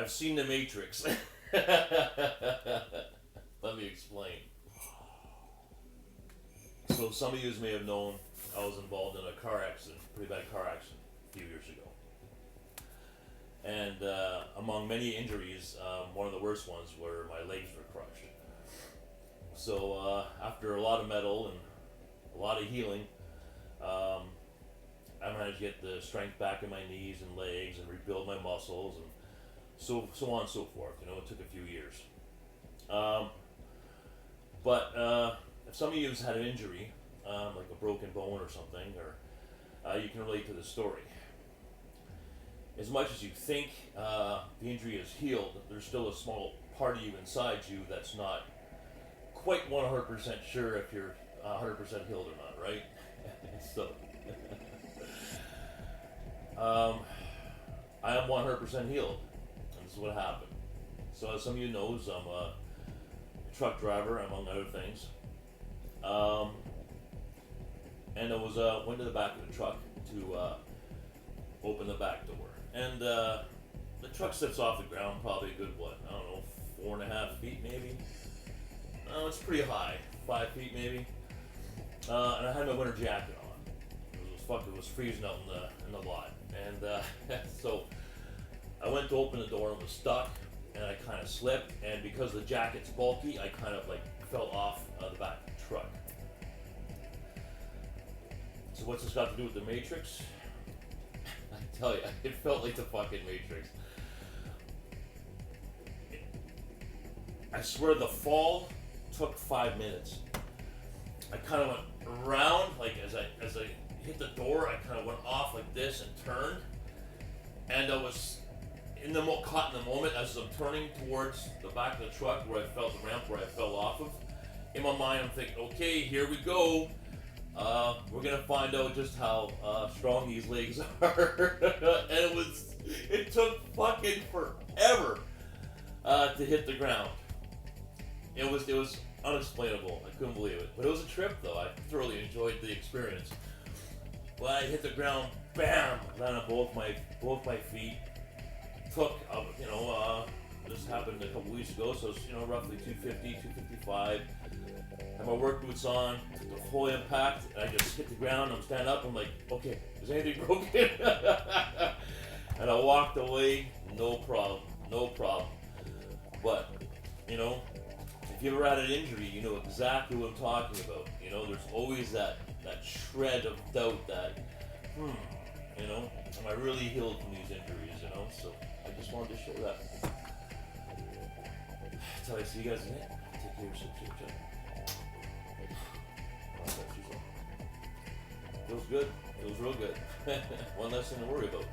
I've seen the Matrix. Let me explain. So some of you may have known I was involved in a car accident, pretty bad car accident a few years ago. And among many injuries, one of the worst ones were my legs were crushed. So after a lot of metal and a lot of healing, I managed to get the strength back in my knees and legs and rebuild my muscles and so on and so forth. You know, it took a few years. But if some of you have had an injury, like a broken bone or something, or you can relate to the story. As much as you think the injury is healed, there's still a small part of you inside you that's not quite 100% sure if you're 100% healed or not, right? So, I am 100% healed. And this is what happened. So, as some of you knows, I'm a truck driver, among other things. And I went to the back of the truck to open the back door. And the truck sits off the ground probably a good, I don't know, 4.5 feet maybe? It's pretty high, 5 feet maybe. And I had my winter jacket on. It was freezing out in the lot. And so I went to open the door and was stuck, and I kind of slipped, and because the jacket's bulky, I kind of like fell off the back of the truck. So what's this got to do with the Matrix? I tell you, it felt like the fucking Matrix. I swear the fall took 5 minutes. I kind of went around, like as I hit the door, I kind of went off like this and turned, and I was caught in the moment as I'm turning towards the back of the truck where I felt the ramp where I fell off of. In my mind, I'm thinking, okay, here we go. We're gonna find out just how strong these legs are. And it took fucking forever to hit the ground. It was unexplainable. I couldn't believe it. But it was a trip, though. I thoroughly enjoyed the experience. When I hit the ground, bam! Landed on both my feet. Took, this happened a couple weeks ago, so it's, roughly 250, 255. Had my work boots on, took the full impact, and I just hit the ground. I'm standing up. I'm like, okay, is anything broken? And I walked away, no problem. But, if you ever had an injury, you know exactly what I'm talking about. There's always that shred of doubt that, am I really healed from these injuries, So I just wanted to share that. Until I see you guys in it, take care of yourself. Feels good. Feels real good. One less thing to worry about.